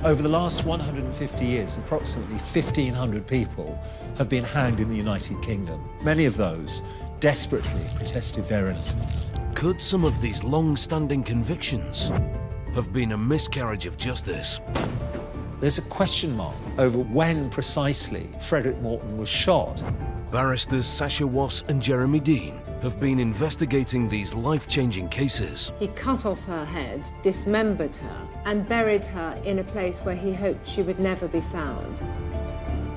Over the last 150 years, approximately 1,500 people have been hanged in the United Kingdom. Many of those desperately protested their innocence. Could some of these long-standing convictions have been a miscarriage of justice? There's a question mark over when precisely Frederick Morton was shot. Barristers Sasha Wass and Jeremy Dean have been investigating these life-changing cases. He cut off her head, dismembered her, and buried her in a place where he hoped she would never be found.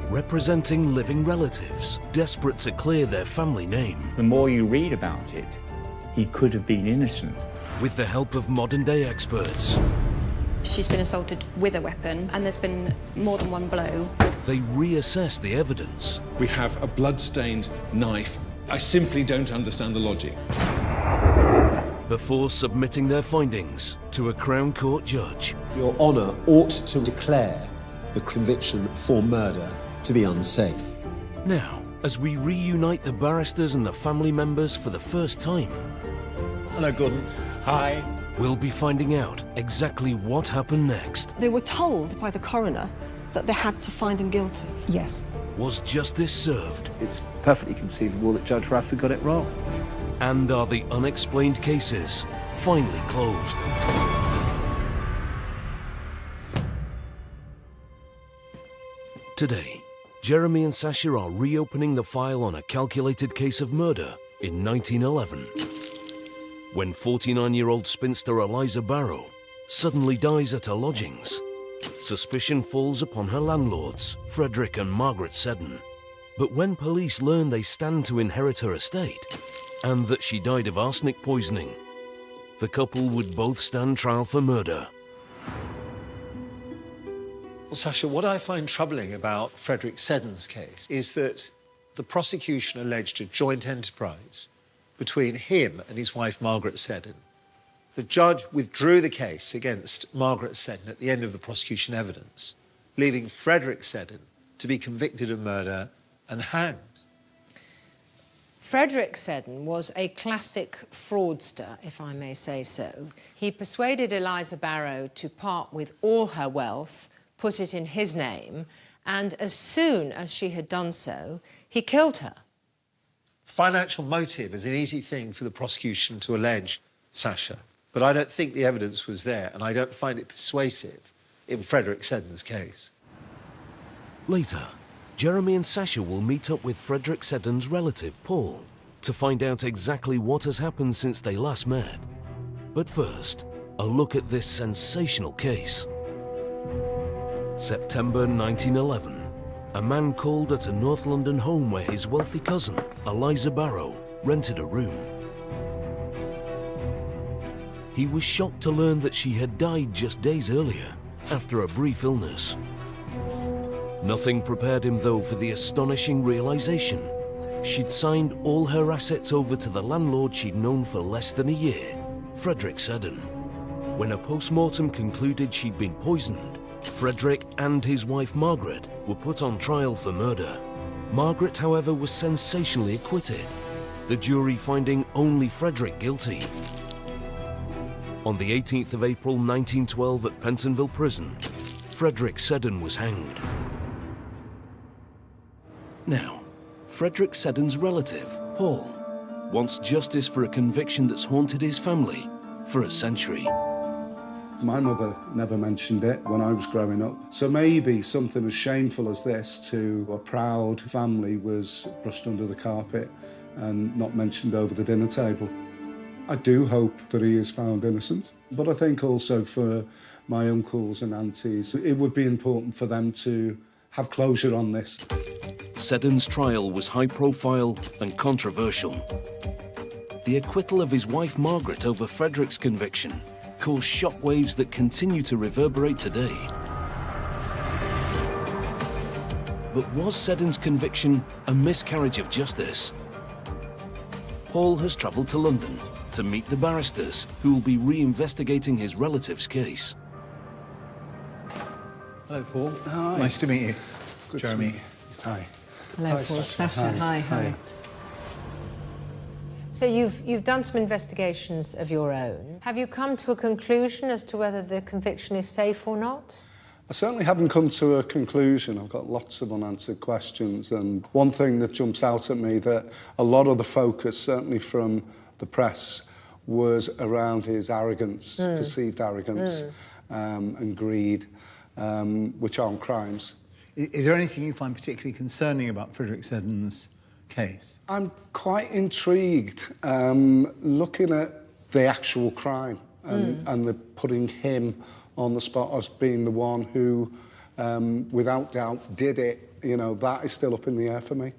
Representing living relatives, desperate to clear their family name. The more you read about it, he could have been innocent. With the help of modern-day experts, she's been assaulted with a weapon, and there's been more than one blow. they reassess the evidence. We have a blood-stained knife. I simply don't understand the logic. Before submitting their findings to a Crown Court judge. Your Honour ought to declare the conviction for murder to be unsafe. Now, as we reunite the barristers and the family members for the first time. Hello, Gordon. Hi. We'll be finding out exactly what happened next. They were told by the coroner that they had to find him guilty. Yes. Was justice served? It's perfectly conceivable that Judge Radford got it wrong. And are the unexplained cases finally closed? Today, Jeremy and Sasha are reopening the file on a calculated case of murder in 1911. When 49-year-old spinster Eliza Barrow suddenly dies at her lodgings, suspicion falls upon her landlords, Frederick and Margaret Seddon. But when police learn they stand to inherit her estate, and that she died of arsenic poisoning, the couple would both stand trial for murder. Well, Sasha, what I find troubling about Frederick Seddon's case is that the prosecution alleged a joint enterprise between him and his wife, Margaret Seddon. The judge withdrew the case against Margaret Seddon at the end of the prosecution evidence, leaving Frederick Seddon to be convicted of murder and hanged. Frederick Seddon was a classic fraudster, if I may say so. He persuaded Eliza Barrow to part with all her wealth, put it in his name, and as soon as she had done so, he killed her. Financial motive is an easy thing for the prosecution to allege, Sasha, but I don't think the evidence was there, and I don't find it persuasive in Frederick Seddon's case. Later, Jeremy and Sasha will meet up with Frederick Seddon's relative, Paul, to find out exactly what has happened since they last met. But first, a look at this sensational case. September 1911. A man called at a North London home where his wealthy cousin, Eliza Barrow, rented a room. He was shocked to learn that she had died just days earlier, after a brief illness. Nothing prepared him, though, for the astonishing realization she'd signed all her assets over to the landlord she'd known for less than a year, Frederick Seddon. When a post-mortem concluded she'd been poisoned, Frederick and his wife Margaret were put on trial for murder. Margaret, however, was sensationally acquitted, the jury finding only Frederick guilty. On the 18th of April 1912 at Pentonville Prison, Frederick Seddon was hanged. Now, Frederick Seddon's relative, Paul, wants justice for a conviction that's haunted his family for a century. My mother never mentioned it when I was growing up. So maybe something as shameful as this to a proud family was brushed under the carpet and not mentioned over the dinner table. I do hope that he is found innocent, but I think also for my uncles and aunties, it would be important for them to have closure on this. Seddon's trial was high-profile and controversial. The acquittal of his wife Margaret over Frederick's conviction caused shockwaves that continue to reverberate today. But was Seddon's conviction a miscarriage of justice? Paul has travelled to London to meet the barristers who will be re-investigating his relative's case. Hello, Paul. Hi. Nice to meet you. Good Jeremy. to meet you. Hi. Hello, Hi, Paul. Sasha. Sasha, hi. Hi. So you've done some investigations of your own. Have you come to a conclusion as to whether the conviction is safe or not? I certainly haven't come to a conclusion. I've got lots of unanswered questions, and one thing that jumps out at me that a lot of the focus, certainly from the press, was around his arrogance, perceived arrogance, and greed, which aren't crimes. Is there anything you find particularly concerning about Frederick Seddon's case? I'm quite intrigued looking at the actual crime and the putting him on the spot as being the one who, without doubt, did it. You know, that is still up in the air for me.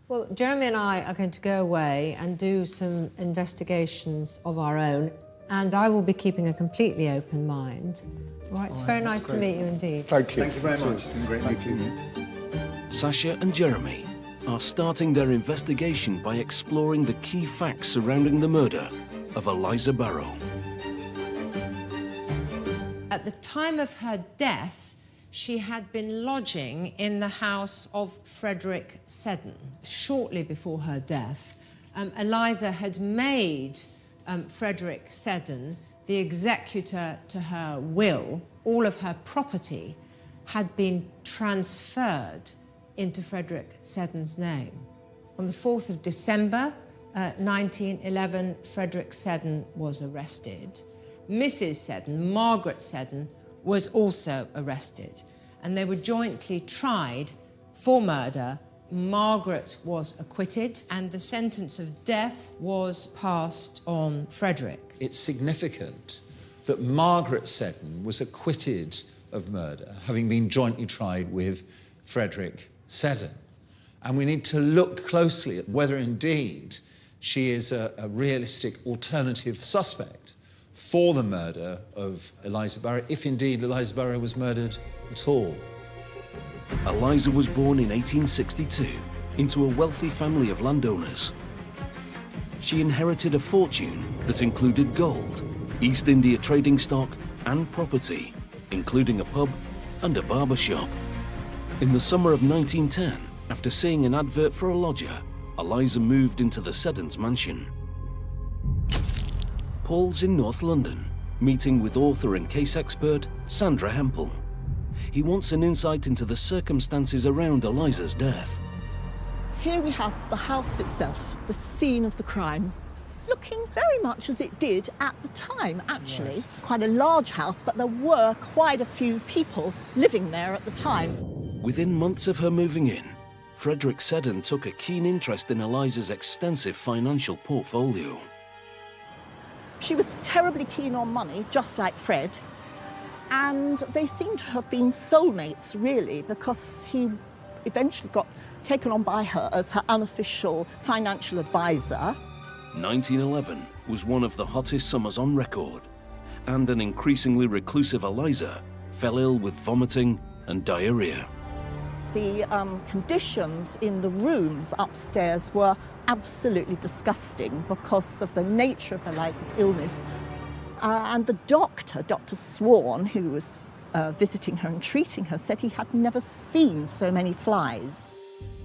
Well, Jeremy and I are going to go away and do some investigations of our own, and I will be keeping a completely open mind. All right, it's very nice to meet you indeed. Thank you. Thank you very much. It's been great meeting you. Sasha and Jeremy are starting their investigation by exploring the key facts surrounding the murder of Eliza Barrow. At the time of her death, she had been lodging in the house of Frederick Seddon. Shortly before her death, Eliza had made Frederick Seddon the executor to her will. All of her property had been transferred into Frederick Seddon's name. On the 4th of December 1911, Frederick Seddon was arrested. Mrs. Seddon, Margaret Seddon, was also arrested, and they were jointly tried for murder. Margaret was acquitted, and the sentence of death was passed on Frederick. It's significant that Margaret Seddon was acquitted of murder, having been jointly tried with Frederick Seddon. And we need to look closely at whether indeed she is a realistic alternative suspect for the murder of Eliza Barrow, if indeed Eliza Barrow was murdered at all. Eliza was born in 1862 into a wealthy family of landowners. She inherited a fortune that included gold, East India trading stock, and property, including a pub and a barber shop. In the summer of 1910, after seeing an advert for a lodger, Eliza moved into the Seddons' mansion. Paul's in North London, meeting with author and case expert Sandra Hempel. He wants an insight into the circumstances around Eliza's death. Here we have the house itself, the scene of the crime, looking very much as it did at the time, actually. Yes. Quite a large house, but there were quite a few people living there at the time. Within months of her moving in, Frederick Seddon took a keen interest in Eliza's extensive financial portfolio. She was terribly keen on money, just like Fred, and they seem to have been soulmates, really, because he eventually got taken on by her as her unofficial financial advisor. 1911 was one of the hottest summers on record, and an increasingly reclusive Eliza fell ill with vomiting and diarrhea. The conditions in the rooms upstairs were absolutely disgusting because of the nature of Eliza's illness. And the doctor, Dr. Swan, who was visiting her and treating her, said he had never seen so many flies.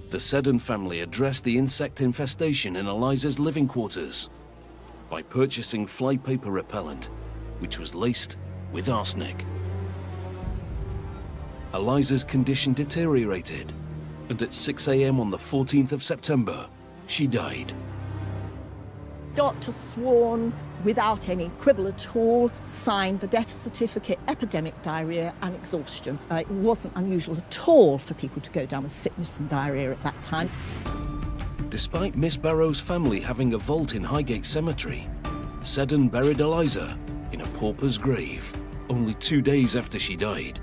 The Seddon family addressed the insect infestation in Eliza's living quarters by purchasing flypaper repellent, which was laced with arsenic. Eliza's condition deteriorated, and at 6 a.m. on the 14th of September, she died. Dr. Swan, without any quibble at all, signed the death certificate, epidemic diarrhea and exhaustion. It wasn't unusual at all for people to go down with sickness and diarrhea at that time. Despite Miss Barrow's family having a vault in Highgate Cemetery, Seddon buried Eliza in a pauper's grave only 2 days after she died.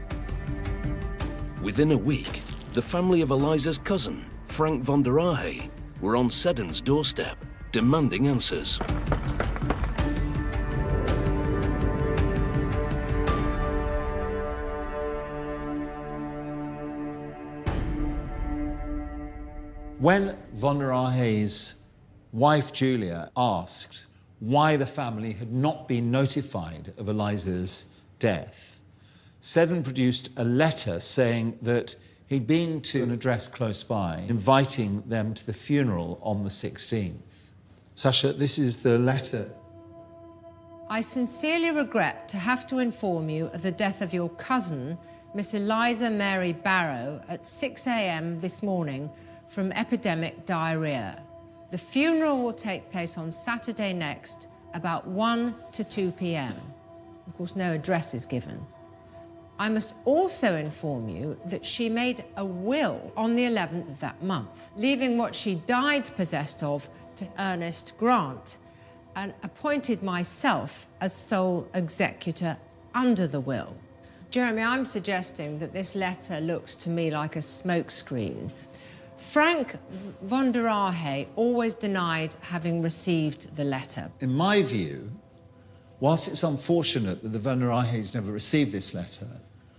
Within a week, the family of Eliza's cousin, Frank von der Ahe, were on Seddon's doorstep, demanding answers. When von der Ahe's wife, Julia, asked why the family had not been notified of Eliza's death, Seddon produced a letter saying that he'd been to an address close by, inviting them to the funeral on the 16th. Sasha, this is the letter. I sincerely regret to have to inform you of the death of your cousin, Miss Eliza Mary Barrow at 6 a.m. this morning from epidemic diarrhoea. The funeral will take place on Saturday next, about 1 to 2 p.m. Of course, no address is given. I must also inform you that she made a will on the 11th of that month, leaving what she died possessed of to Ernest Grant, and appointed myself as sole executor under the will. Jeremy, I'm suggesting that this letter looks to me like a smokescreen. Frank von der Ahe always denied having received the letter. In my view, whilst it's unfortunate that the von der Ahes never received this letter,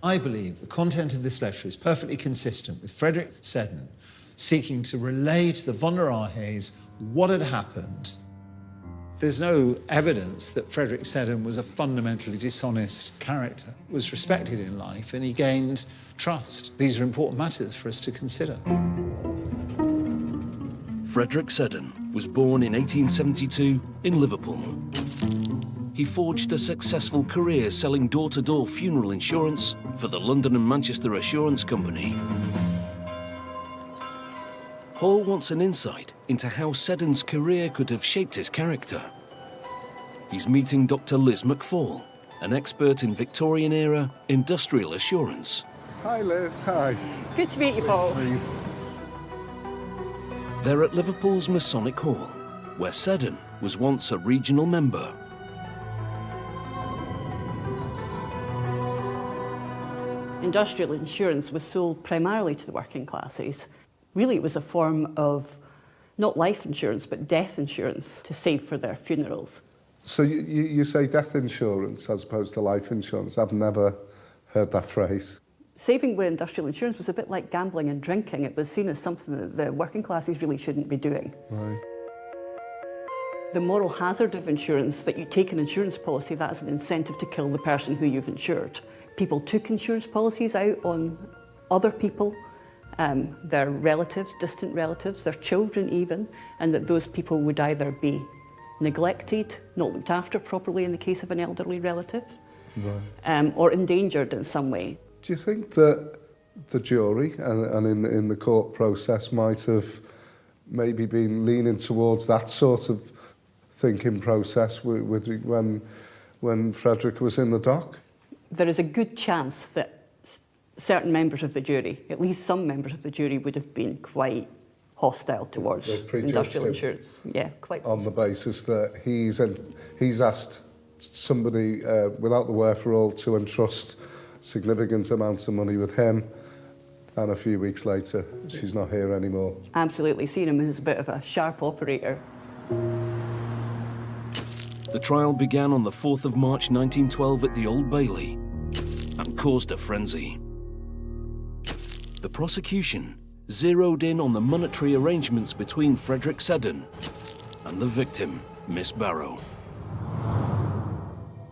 I believe the content of this letter is perfectly consistent with Frederick Seddon seeking to relay to the von der Ahes what had happened. There's no evidence that Frederick Seddon was a fundamentally dishonest character. He was respected in life and he gained trust. These are important matters for us to consider. Frederick Seddon was born in 1872 in Liverpool. He forged a successful career selling door-to-door funeral insurance for the London and Manchester Assurance Company. Hall wants an insight into how Seddon's career could have shaped his character. He's meeting Dr. Liz McFall, an expert in Victorian-era industrial assurance. Hi, Liz. Hi. Good to meet you, Paul. They're at Liverpool's Masonic Hall, where Seddon was once a regional member. Industrial insurance was sold primarily to the working classes. Really, it was a form of not life insurance, but death insurance to save for their funerals. So you say death insurance as opposed to life insurance. I've never heard that phrase. Saving with industrial insurance was a bit like gambling and drinking. It was seen as something that the working classes really shouldn't be doing. Right. The moral hazard of insurance, that you take an insurance policy, that is an incentive to kill the person who you've insured. People took insurance policies out on other people, their relatives, distant relatives, their children even, and that those people would either be neglected, not looked after properly in the case of an elderly relative, right, or endangered in some way. Do you think that the jury and in the court process might have maybe been leaning towards that sort of thinking process when Frederick was in the dock? There is a good chance that certain members of the jury, at least some members of the jury, would have been quite hostile towards industrial insurance. Yeah, quite. On the basis that he's asked somebody without the wherewithal to entrust significant amounts of money with him, and a few weeks later, she's not here anymore. Absolutely, seen him as a bit of a sharp operator. The trial began on the 4th of March 1912 at the Old Bailey and caused a frenzy. The prosecution zeroed in on the monetary arrangements between Frederick Seddon and the victim, Miss Barrow.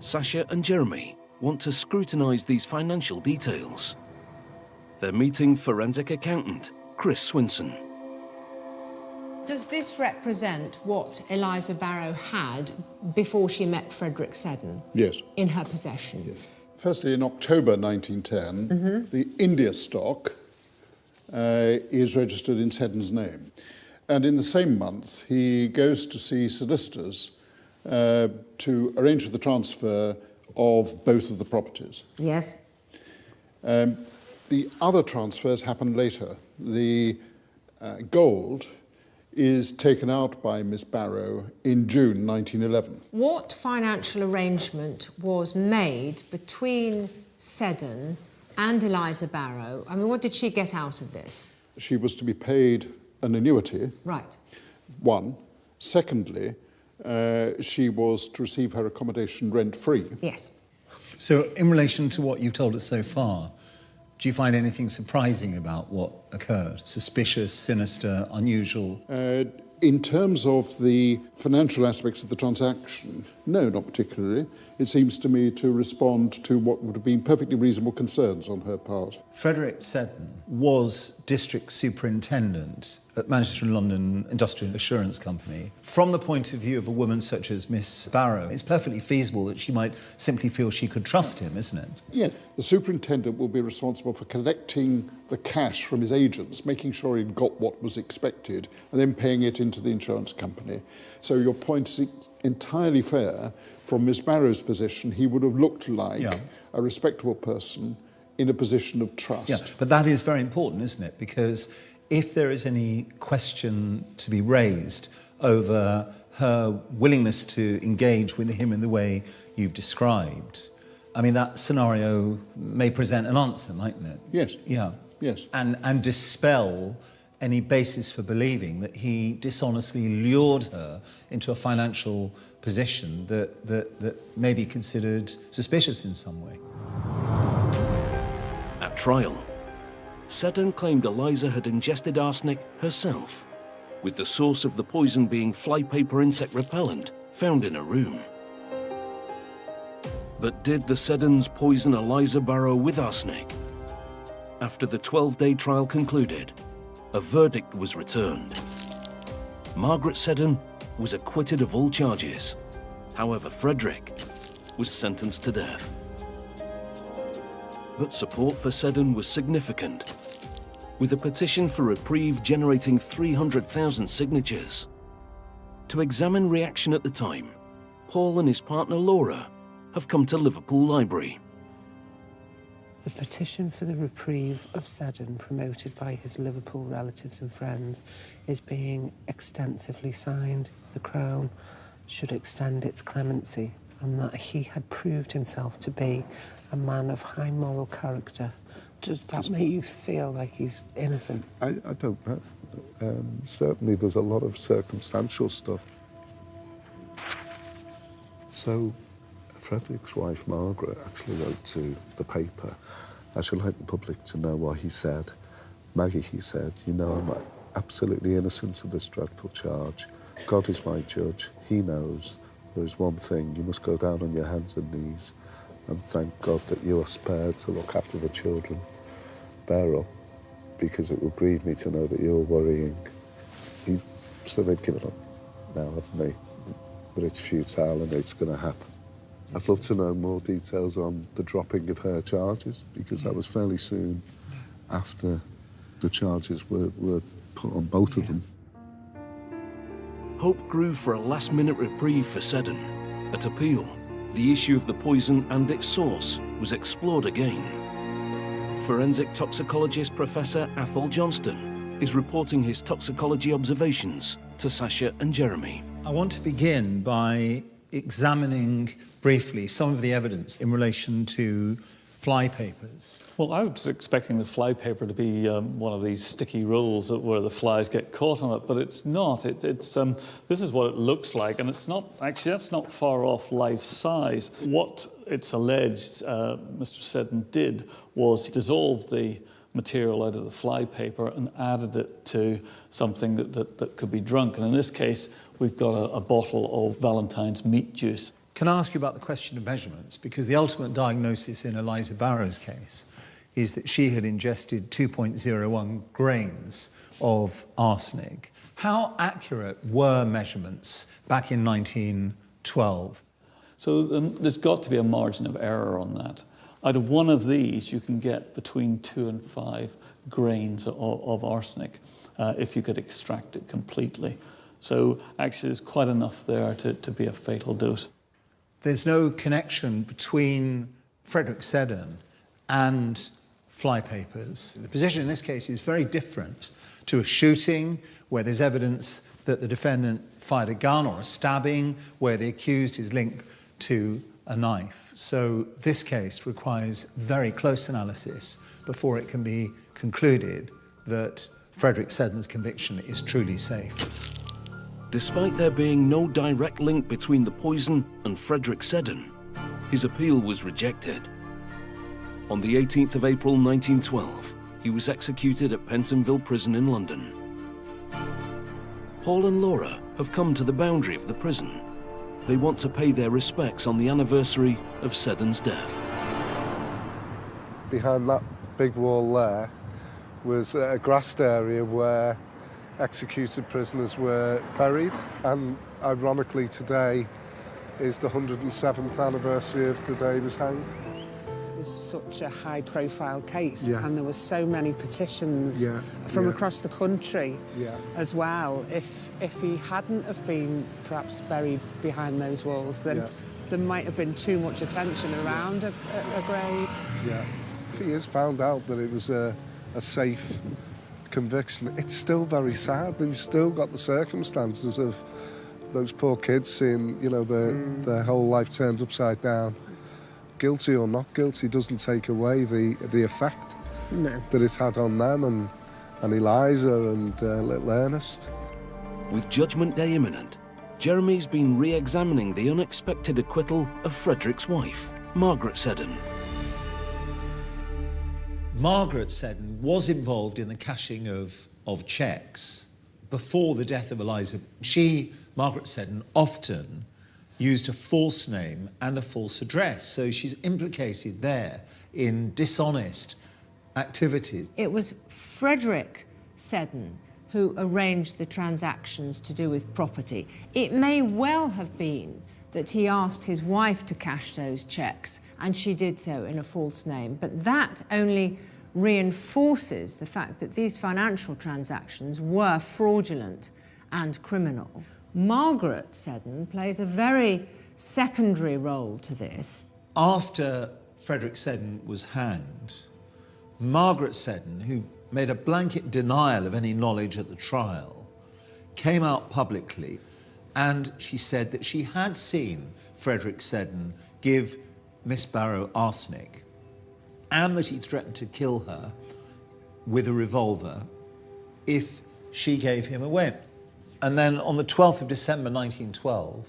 Sasha and Jeremy want to scrutinise these financial details. They're meeting forensic accountant Chris Swinson. Does this represent what Eliza Barrow had before she met Frederick Seddon? Yes. In her possession? Yes. Firstly, in October 1910, the India stock is registered in Seddon's name. And in the same month, he goes to see solicitors to arrange for the transfer of both of the properties. Yes. The other transfers happen later. The gold is taken out by Miss Barrow in June 1911. What financial arrangement was made between Seddon and Eliza Barrow? I mean, what did she get out of this? She was to be paid an annuity. Right. One. Secondly, she was to receive her accommodation rent-free. Yes. So, in relation to what you've told us so far, do you find anything surprising about what occurred? Suspicious, sinister, unusual? In terms of the financial aspects of the transaction, no, not particularly. It seems to me to respond to what would have been perfectly reasonable concerns on her part. Frederick Seddon was district superintendent at Manchester and London Industrial Assurance Company. From the point of view of a woman such as Miss Barrow, it's perfectly feasible that she might simply feel she could trust him, isn't it? Yes. The superintendent will be responsible for collecting the cash from his agents, making sure he'd got what was expected, and then paying it into the insurance company. So your point is entirely fair. From Miss Barrow's position, he would have looked like a respectable person in a position of trust. Yeah, but that is very important, isn't it? Because if there is any question to be raised over her willingness to engage with him in the way you've described, I mean, that scenario may present an answer, mightn't it? Yes. Yeah. Yes. And dispel any basis for believing that he dishonestly lured her into a financial position that may be considered suspicious in some way. At trial, Seddon claimed Eliza had ingested arsenic herself, with the source of the poison being flypaper insect repellent found in a room. But did the Seddons poison Eliza Barrow with arsenic? After the 12-day trial concluded, a verdict was returned. Margaret Seddon was acquitted of all charges. However, Frederick was sentenced to death. But support for Seddon was significant, with a petition for reprieve generating 300,000 signatures. To examine reaction at the time, Paul and his partner Laura have come to Liverpool Library. The petition for the reprieve of Seddon, promoted by his Liverpool relatives and friends, is being extensively signed. The Crown should extend its clemency, and that he had proved himself to be a man of high moral character. Does that make you feel like he's innocent? I don't know. Certainly there's a lot of circumstantial stuff. So Frederick's wife, Margaret, actually wrote to the paper, "I should like the public to know what he said. Maggie," he said, "you know I'm absolutely innocent of this dreadful charge. God is my judge. He knows. There is one thing. You must go down on your hands and knees and thank God that you are spared to look after the children. Bear up, because it will grieve me to know that you are worrying." So they've given up now, haven't they? But it's futile and it's going to happen. I'd love to know more details on the dropping of her charges, because that was fairly soon after the charges were put on both of them. Hope grew for a last-minute reprieve for Seddon. At appeal, the issue of the poison and its source was explored again. Forensic toxicologist Professor Athol Johnston is reporting his toxicology observations to Sasha and Jeremy. I want to begin by examining briefly some of the evidence in relation to flypapers. Well, I was expecting the flypaper to be one of these sticky rolls where the flies get caught on it, but it's not. This is what it looks like, and it's not, actually, that's not far off life size. What it's alleged Mr. Seddon did was dissolve the material out of the flypaper and added it to something that could be drunk. And in this case, we've got a bottle of Valentine's meat juice. Can I ask you about the question of measurements? Because the ultimate diagnosis in Eliza Barrow's case is that she had ingested 2.01 grains of arsenic. How accurate were measurements back in 1912? So there's got to be a margin of error on that. Out of one of these, you can get between 2 and 5 grains of arsenic if you could extract it completely. So actually, there's quite enough there to be a fatal dose. There's no connection between Frederick Seddon and flypapers. The position in this case is very different to a shooting where there's evidence that the defendant fired a gun, or a stabbing where the accused is linked to a knife. So this case requires very close analysis before it can be concluded that Frederick Seddon's conviction is truly safe. Despite there being no direct link between the poison and Frederick Seddon, his appeal was rejected. On the 18th of April 1912, he was executed at Pentonville Prison in London. Paul and Laura have come to the boundary of the prison. They want to pay their respects on the anniversary of Seddon's death. Behind that big wall there was a grassed area where executed prisoners were buried, and ironically today is the 107th anniversary of the day he was hanged. It was such a high-profile case, Yeah. and there were so many petitions from across the country as well. If he hadn't have been perhaps buried behind those walls, then there might have been too much attention around a grave. Yeah. If he has found out that it was a safe conviction, it's still very sad. They've still got the circumstances of those poor kids seeing, you know, their whole life turned upside down. Guilty or not guilty doesn't take away the effect that it's had on them and Eliza and little Ernest. With Judgment Day imminent, Jeremy's been re-examining the unexpected acquittal of Frederick's wife, Margaret Seddon. Margaret Seddon was involved in the cashing of cheques before the death of Eliza. Margaret Seddon, often used a false name and a false address, so she's implicated there in dishonest activities. It was Frederick Seddon who arranged the transactions to do with property. It may well have been that he asked his wife to cash those cheques, and she did so in a false name, but that only reinforces the fact that these financial transactions were fraudulent and criminal. Margaret Seddon plays a very secondary role to this. After Frederick Seddon was hanged, Margaret Seddon, who made a blanket denial of any knowledge at the trial, came out publicly and she said that she had seen Frederick Seddon give Miss Barrow arsenic and that he threatened to kill her with a revolver if she gave him a win. And then on the 12th of December 1912,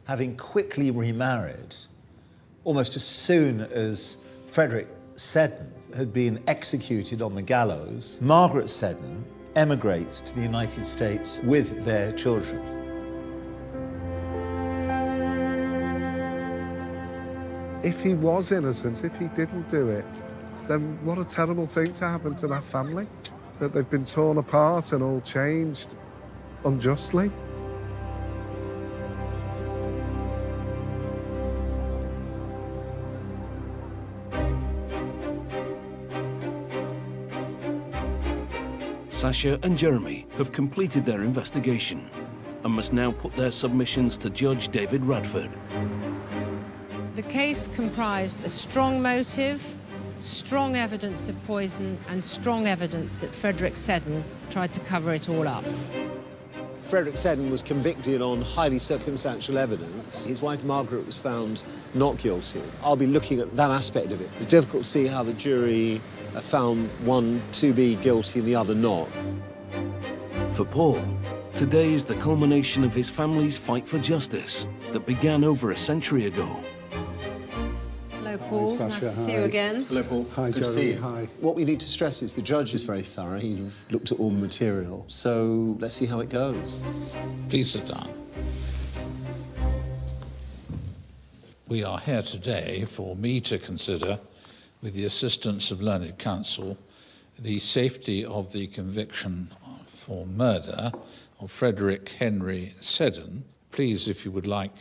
having quickly remarried, almost as soon as Frederick Seddon had been executed on the gallows, Margaret Seddon emigrates to the United States with their children. If he was innocent, if he didn't do it, then what a terrible thing to happen to that family, that they've been torn apart and all changed unjustly. Sasha and Jeremy have completed their investigation and must now put their submissions to Judge David Radford. The case comprised a strong motive, strong evidence of poison, and strong evidence that Frederick Seddon tried to cover it all up. Frederick Seddon was convicted on highly circumstantial evidence. His wife Margaret was found not guilty. I'll be looking at that aspect of it. It's difficult to see how the jury found one to be guilty and the other not. For Paul, today is the culmination of his family's fight for justice that began over a century ago. Hello, Paul. Hi, Nice Sasha. to see Hi. you again. Hello, Paul. Hi, Good to Jeremy. see you. Hi. What we need to stress is the judge is very thorough. He looked at all the material. So let's see how it goes. Please sit down. We are here today for me to consider, with the assistance of learned counsel, the safety of the conviction for murder of Frederick Henry Seddon. Please, if you would like,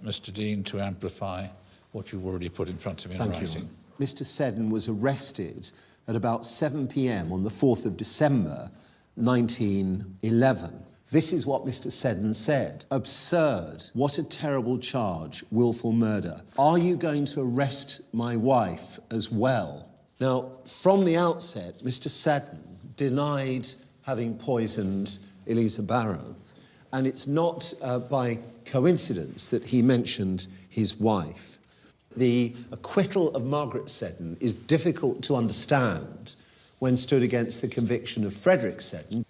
Mr. Dean, to amplify what you've already put in front of me in Thank writing. you. Mr. Seddon was arrested at about 7 p.m. on the 4th of December, 1911. This is what Mr. Seddon said. Absurd. What a terrible charge. Willful murder. Are you going to arrest my wife as well? Now, from the outset, Mr. Seddon denied having poisoned Eliza Barrow. And it's not by coincidence that he mentioned his wife. The acquittal of Margaret Seddon is difficult to understand when stood against the conviction of Frederick Seddon.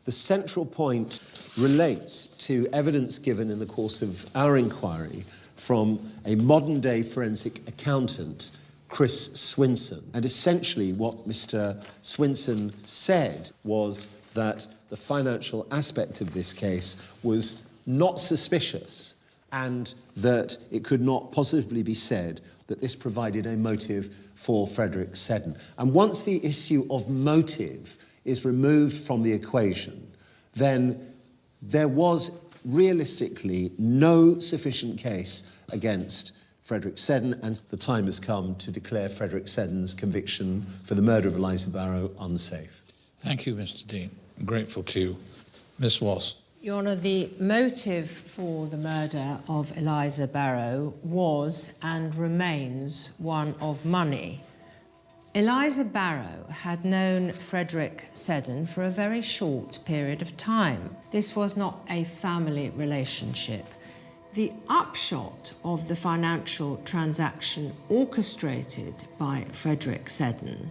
The central point relates to evidence given in the course of our inquiry from a modern-day forensic accountant, Chris Swinson. And essentially what Mr. Swinson said was that the financial aspect of this case was not suspicious and that it could not possibly be said that this provided a motive for Frederick Seddon. And once the issue of motive is removed from the equation, then there was realistically no sufficient case against Frederick Seddon, and the time has come to declare Frederick Seddon's conviction for the murder of Eliza Barrow unsafe. Thank you, Mr. Dean. I'm grateful to you. Miss Wass. Your Honour, the motive for the murder of Eliza Barrow was and remains one of money. Eliza Barrow had known Frederick Seddon for a very short period of time. This was not a family relationship. The upshot of the financial transaction orchestrated by Frederick Seddon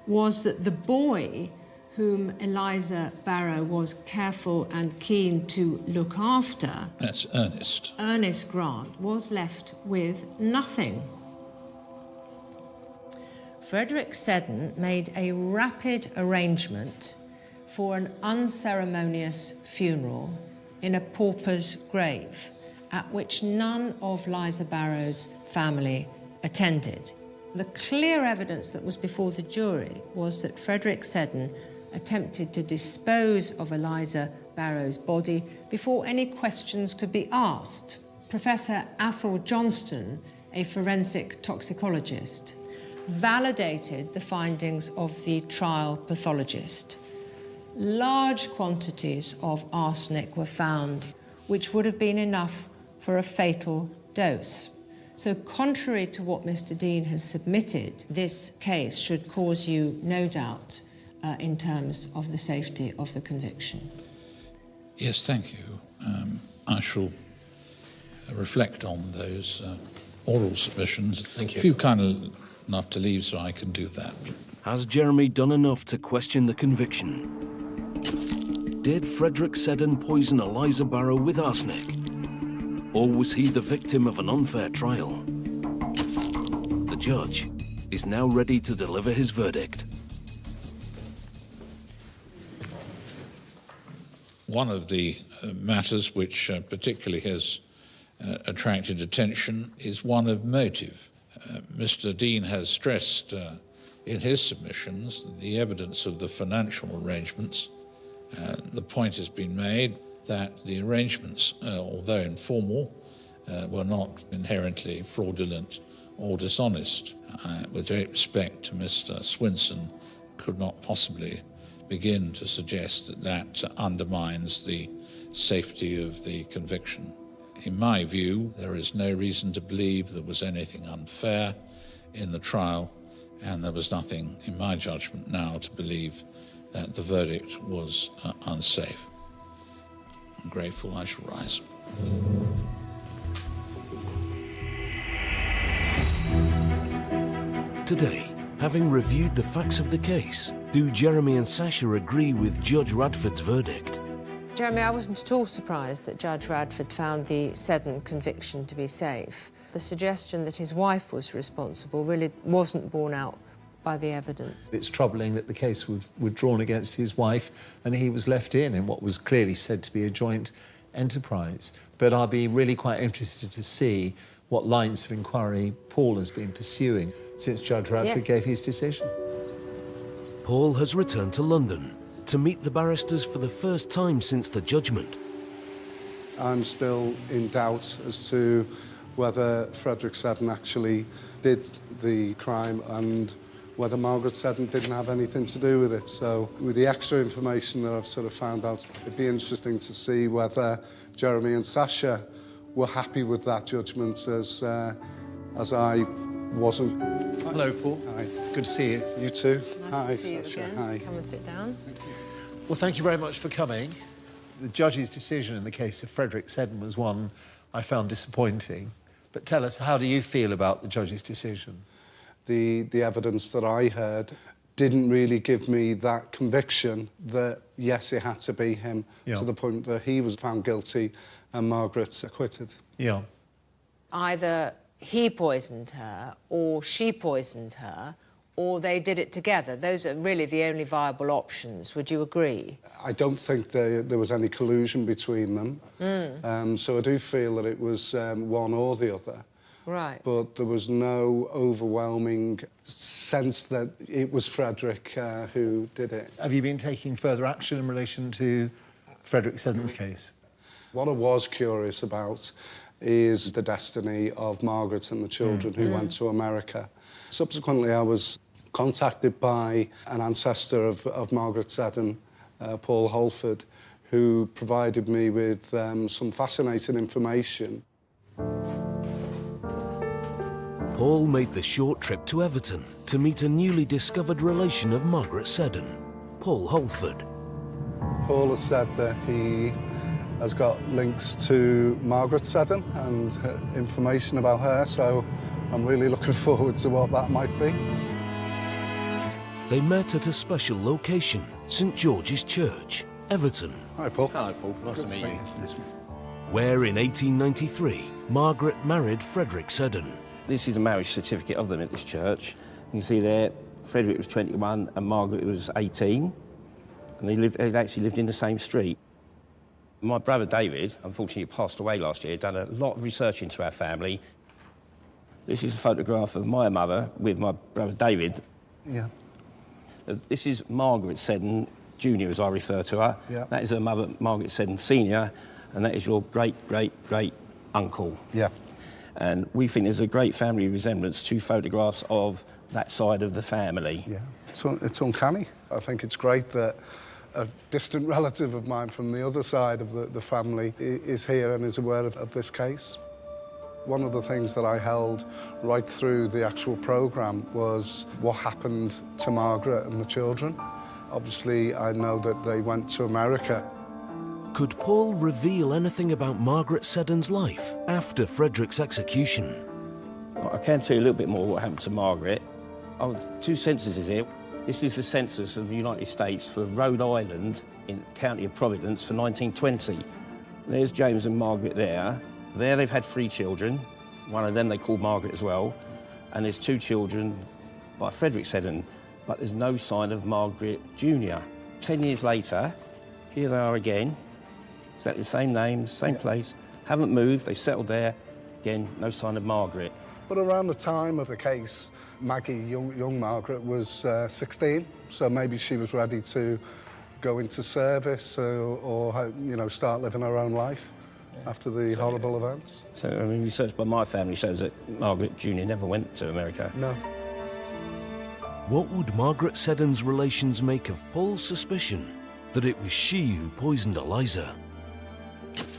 was that the boy whom Eliza Barrow was careful and keen to look after, That's Ernest. Ernest Grant, was left with nothing. Frederick Seddon made a rapid arrangement for an unceremonious funeral in a pauper's grave, at which none of Eliza Barrow's family attended. The clear evidence that was before the jury was that Frederick Seddon attempted to dispose of Eliza Barrow's body before any questions could be asked. Professor Athol Johnston, a forensic toxicologist, validated the findings of the trial pathologist. Large quantities of arsenic were found, which would have been enough for a fatal dose. So contrary to what Mr. Dean has submitted, this case should cause you no doubt in terms of the safety of the conviction. Yes, thank you. I shall reflect on those oral submissions. Thank you. If you're kind enough to leave so I can do that. Has Jeremy done enough to question the conviction? Did Frederick Seddon poison Eliza Barrow with arsenic? Or was he the victim of an unfair trial? The judge is now ready to deliver his verdict. One of the matters which particularly has attracted attention is one of motive. Mr. Dean has stressed in his submissions the evidence of the financial arrangements. The point has been made that the arrangements, although informal, were not inherently fraudulent or dishonest. With great respect to Mr. Swinson, could not possibly begin to suggest that that undermines the safety of the conviction. In my view, there is no reason to believe there was anything unfair in the trial, and there was nothing, in my judgment now, to believe that the verdict was unsafe. I'm grateful. I shall rise. Today, having reviewed the facts of the case, do Jeremy and Sasha agree with Judge Radford's verdict? Jeremy, I wasn't at all surprised that Judge Radford found the Seddon conviction to be safe. The suggestion that his wife was responsible really wasn't borne out by the evidence. It's troubling that the case was withdrawn against his wife and he was left in what was clearly said to be a joint enterprise. But I'll be really quite interested to see what lines of inquiry Paul has been pursuing since Judge Radford gave his decision. Paul has returned to London to meet the barristers for the first time since the judgment. I'm still in doubt as to whether Frederick Seddon actually did the crime and whether Margaret Seddon didn't have anything to do with it. So with the extra information that I've sort of found out, it'd be interesting to see whether Jeremy and Sasha were happy with that judgment as I wasn't. Hello, Paul. Hi. Good to see you. You too. Nice Hi, to see you Sasha. again. Hi. Come and sit down. Well, thank you very much for coming. The judge's decision in the case of Frederick Seddon was one I found disappointing. But tell us, how do you feel about the judge's decision? The evidence that I heard didn't really give me that conviction that, yes, it had to be him, to the point that he was found guilty and Margaret acquitted. Yeah. Either he poisoned her or she poisoned her, or they did it together. Those are really the only viable options. Would you agree? I don't think there was any collusion between them. So I do feel that it was one or the other. Right. But there was no overwhelming sense that it was Frederick who did it. Have you been taking further action in relation to Frederick Seddon's case? What I was curious about is the destiny of Margaret and the children who went to America. Subsequently, I was contacted by an ancestor of Margaret Seddon, Paul Holford, who provided me with some fascinating information. Paul made the short trip to Everton to meet a newly discovered relation of Margaret Seddon, Paul Holford. Paul has said that he has got links to Margaret Seddon and information about her, so I'm really looking forward to what that might be. They met at a special location, St George's Church, Everton. Hi, Paul. Hello, Paul. Nice to meet you. Where in 1893, Margaret married Frederick Seddon. This is a marriage certificate of them at this church. You can see there, Frederick was 21 and Margaret was 18. And they actually lived in the same street. My brother David, unfortunately, passed away last year, done a lot of research into our family. This is a photograph of my mother with my brother David. Yeah. This is Margaret Seddon Jr., as I refer to her. Yeah. That is her mother, Margaret Seddon Sr., and that is your great-great-great-uncle. Yeah. And we think there's a great family resemblance to photographs of that side of the family. Yeah, it's uncanny. I think it's great that a distant relative of mine from the other side of the family is here and is aware of this case. One of the things that I held right through the actual programme was what happened to Margaret and the children. Obviously, I know that they went to America. Could Paul reveal anything about Margaret Seddon's life after Frederick's execution? I can tell you a little bit more what happened to Margaret. Oh, two censuses here. This is the census of the United States for Rhode Island in County of Providence for 1920. There's James and Margaret there. There they've had 3 children. One of them they called Margaret as well. And there's 2 children by Frederick Seddon, but there's no sign of Margaret Jr. 10 years later, here they are again. Exactly the same name, same place. Haven't moved, they settled there. Again, no sign of Margaret. But around the time of the case, Maggie, young Margaret, was 16, so maybe she was ready to go into service or you know, start living her own life after the horrible events. So, I mean, research by my family shows that Margaret Jr. never went to America. No. What would Margaret Seddon's relations make of Paul's suspicion that it was she who poisoned Eliza?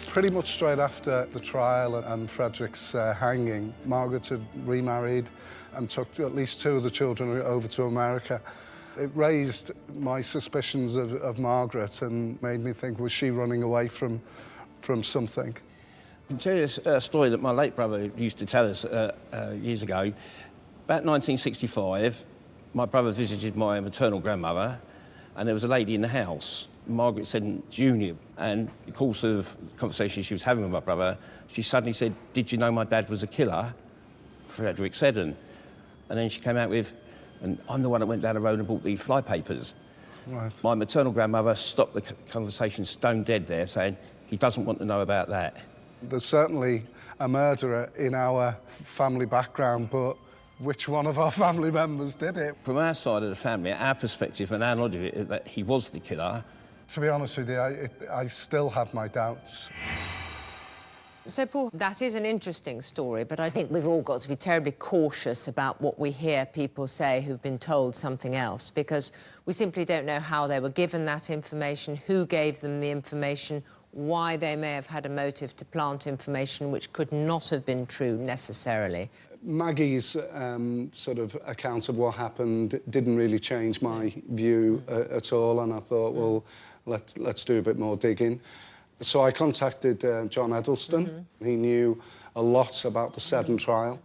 Pretty much straight after the trial and Frederick's hanging, Margaret had remarried and took at least 2 of the children over to America. It raised my suspicions of Margaret and made me think, was she running away from something? I can tell you a story that my late brother used to tell us years ago. About 1965, my brother visited my maternal grandmother and there was a lady in the house, Margaret Seddon Jr. And in the course of the conversation she was having with my brother, she suddenly said, "Did you know my dad was a killer, Frederick Seddon?" And then she came out with, "And I'm the one that went down the road and bought the flypapers." Right. My maternal grandmother stopped the conversation stone dead there, saying, "He doesn't want to know about that." There's certainly a murderer in our family background, but which one of our family members did it? From our side of the family, our perspective and our knowledge of it is that he was the killer. To be honest with you, I still have my doubts. So, Paul, that is an interesting story, but I think we've all got to be terribly cautious about what we hear people say who've been told something else, because we simply don't know how they were given that information, who gave them the information, why they may have had a motive to plant information which could not have been true necessarily. Maggie's sort of account of what happened didn't really change my view at all, and I thought, well, let's do a bit more digging. So I contacted John Edelston. He knew a lot about the Seddon trial.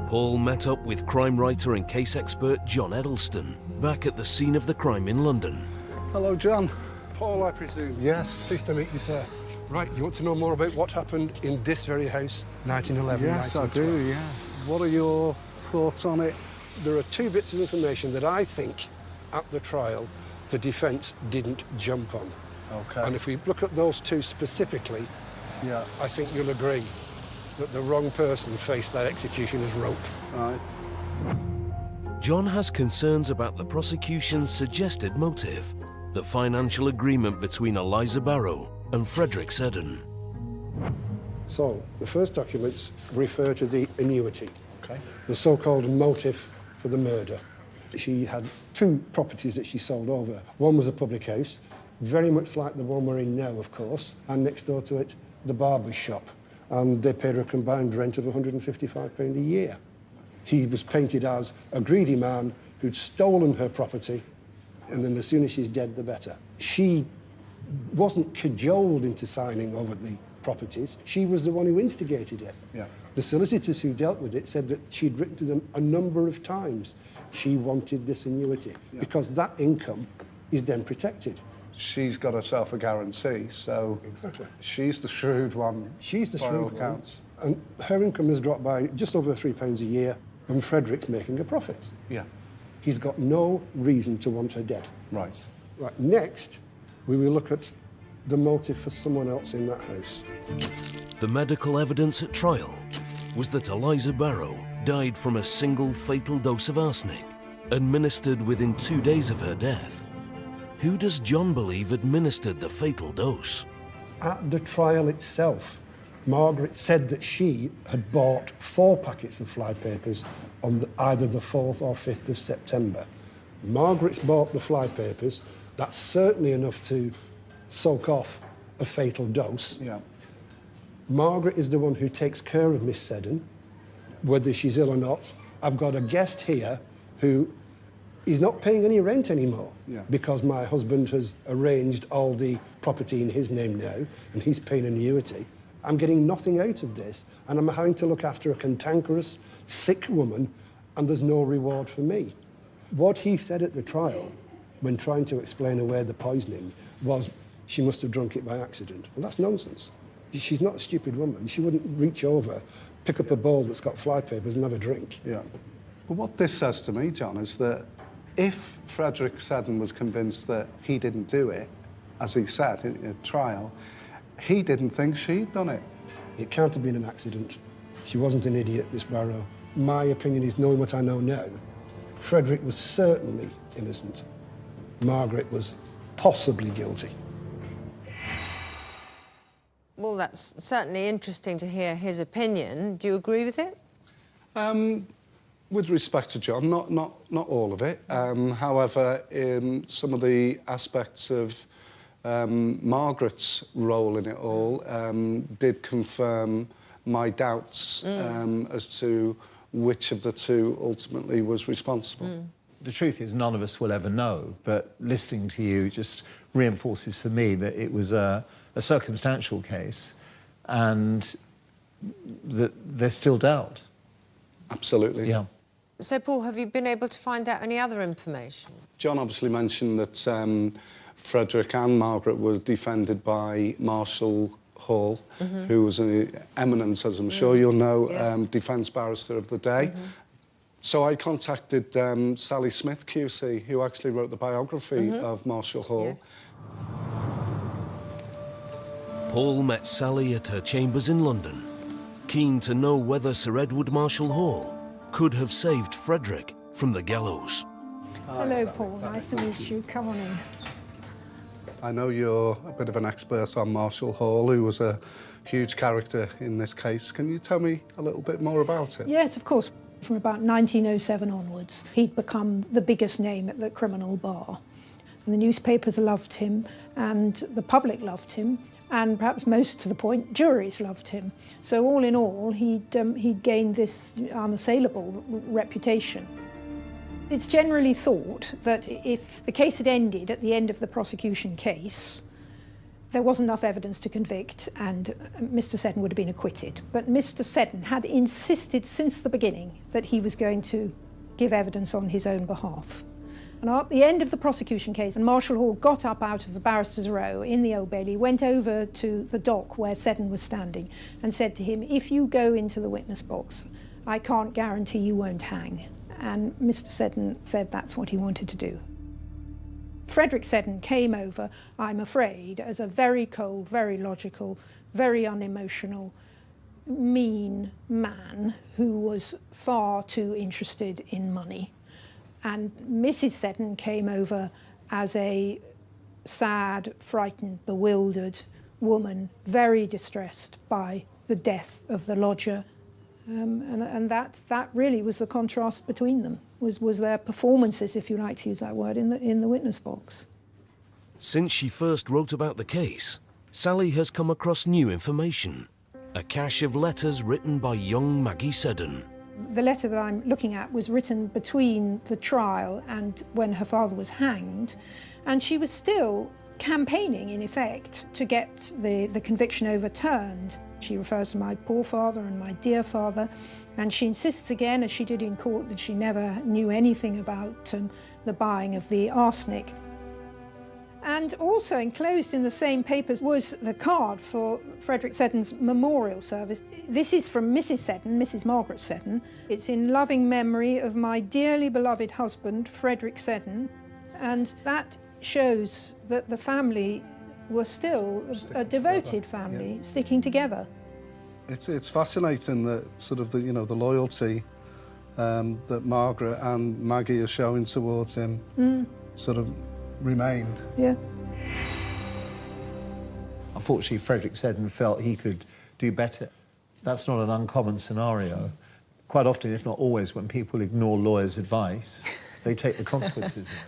Paul met up with crime writer and case expert John Edelston back at the scene of the crime in London. Hello, John. Paul, I presume. Yes. Pleased to meet you, sir. Right, you want to know more about what happened in this very house, 1911, Yes, I 1912. do, yeah. What are your thoughts on it? There are 2 bits of information that I think, at the trial, the defence didn't jump on. Okay. And if we look at those 2 specifically, yeah, I think you'll agree that the wrong person faced that execution as rope. Right. John has concerns about the prosecution's suggested motive. the financial agreement between Eliza Barrow and Frederick Seddon. So, the first documents refer to the annuity, Okay. the so-called motive for the murder. She had two properties that she sold over. One was a public house, very much like the one we're in now, of course, and next door to it, the barber's shop. And they paid her a combined rent of £155 a year. He was painted as a greedy man who'd stolen her property, and then the sooner she's dead, the better. She wasn't cajoled into signing over the properties. She was the one who instigated it. Yeah. The solicitors who dealt with it said that she'd written to them a number of times she wanted this annuity, because that income is then protected. She's got herself a guarantee, so exactly. She's the shrewd one. She's the by all shrewd one. accounts. And her income has dropped by just over £3 a year, and Frederick's making a profit. Yeah. He's got no reason to want her dead. Right. Right, next, we will look at the motive for someone else in that house. The medical evidence at trial was that Eliza Barrow died from a single fatal dose of arsenic, administered within 2 days of her death. Who does John believe administered the fatal dose? At the trial itself, Margaret said that she had bought 4 packets of flypapers on either the 4th or 5th of September. Margaret's bought the flypapers. That's certainly enough to soak off a fatal dose. Yeah. Margaret is the one who takes care of Miss Seddon, whether she's ill or not. I've got a guest here who is not paying any rent anymore, because my husband has arranged all the property in his name now, and he's paying an annuity. I'm getting nothing out of this, and I'm having to look after a cantankerous, sick woman, and there's no reward for me. What he said at the trial, when trying to explain away the poisoning, was she must have drunk it by accident. Well, that's nonsense. She's not a stupid woman. She wouldn't reach over, pick up a bowl that's got flypapers and have a drink. Yeah. But what this says to me, John, is that if Frederick Seddon was convinced that he didn't do it, as he said in a trial, he didn't think she'd done it. It can't have been an accident. She wasn't an idiot, Miss Barrow. My opinion is, knowing what I know now, Frederick was certainly innocent. Margaret was possibly guilty. Well, that's certainly interesting to hear his opinion. Do you agree with it? With respect to John, not all of it. However, in some of the aspects of Margaret's role in it all did confirm my doubts as to which of the two ultimately was responsible. The truth is, none of us will ever know, but listening to you just reinforces for me that it was a circumstantial case and that there's still doubt. Absolutely. Yeah. So, Paul, have you been able to find out any other information? John obviously mentioned that Frederick and Margaret were defended by Marshall Hall, who was an eminent, as I'm sure you'll know, defence barrister of the day. So I contacted Sally Smith, QC, who actually wrote the biography of Marshall Hall. Yes. Paul met Sally at her chambers in London, keen to know whether Sir Edward Marshall Hall could have saved Frederick from the gallows. Hello, Paul. Nice to meet you. Come on in. I know you're a bit of an expert on Marshall Hall, who was a huge character in this case. Can you tell me a little bit more about it? Yes, of course. From about 1907 onwards, he'd become the biggest name at the criminal bar. And the newspapers loved him, and the public loved him, and perhaps most to the point, juries loved him. So all in all, he'd gained this unassailable reputation. It's generally thought that if the case had ended at the end of the prosecution case, there wasn't enough evidence to convict and Mr. Seddon would have been acquitted. But Mr. Seddon had insisted since the beginning that he was going to give evidence on his own behalf. And at the end of the prosecution case, Marshall Hall got up out of the barristers' row in the Old Bailey, went over to the dock where Seddon was standing and said to him, "If you go into the witness box, I can't guarantee you won't hang." And Mr. Seddon said that's what he wanted to do. Frederick Seddon came over, I'm afraid, as a very cold, very logical, very unemotional, mean man who was far too interested in money. And Mrs. Seddon came over as a sad, frightened, bewildered woman, very distressed by the death of the lodger. And that really was the contrast between them, was their performances, if you like to use that word, in the witness box. Since she first wrote about the case, Sally has come across new information. A cache of letters written by young Maggie Seddon. The letter that I'm looking at was written between the trial and when her father was hanged, and she was still campaigning, in effect, to get the conviction overturned. She refers to my poor father and my dear father, and she insists again, as she did in court, that she never knew anything about the buying of the arsenic. And also enclosed in the same papers was the card for Frederick Seddon's memorial service. This is from Mrs. Seddon, Mrs. Margaret Seddon. It's in loving memory of my dearly beloved husband, Frederick Seddon, and that shows that the family were still a devoted family, sticking together. It's fascinating that sort of the loyalty that Margaret and Maggie are showing towards him sort of remained. Yeah. Unfortunately, Frederick Seddon felt he could do better. That's not an uncommon scenario. Quite often, if not always, when people ignore lawyers' advice, they take the consequences of it.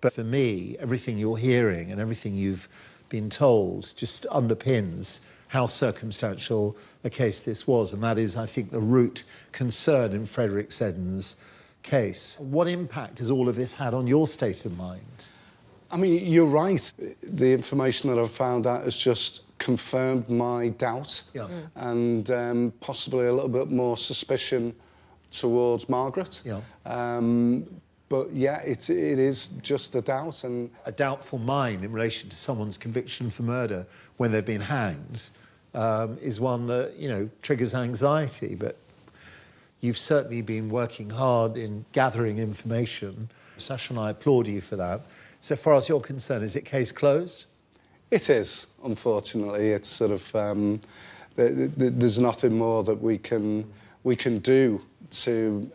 But for me, everything you're hearing and everything you've been told just underpins how circumstantial a case this was, and that is, I think, the root concern in Frederick Seddon's case. What impact has all of this had on your state of mind? I mean, you're right. The information that I've found out has just confirmed my doubt and possibly a little bit more suspicion towards Margaret. But yeah, it is just a doubt. And a doubtful mind in relation to someone's conviction for murder when they've been hanged is one that, you know, triggers anxiety. But you've certainly been working hard in gathering information. Sasha and I applaud you for that. So far as you're concerned, is it case closed? it is, unfortunately. It's sort of there's nothing more that we can do to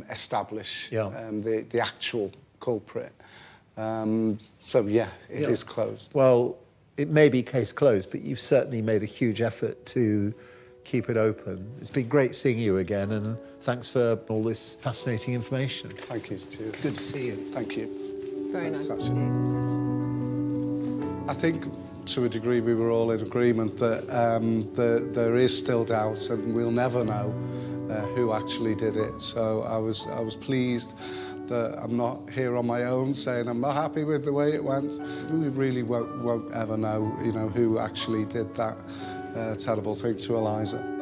establish the actual culprit. So yeah, it is closed. Well, it may be case closed, but you've certainly made a huge effort to keep it open. It's been great seeing you again, and thanks for all this fascinating information. Thank you. Cheers. Good to see you. Thank you. Very nice. I think, to a degree, we were all in agreement that there is still doubt, and we'll never know who actually did it. So I was pleased that I'm not here on my own saying I'm not happy with the way it went. We really won't ever know, you know, who actually did that terrible thing to Eliza.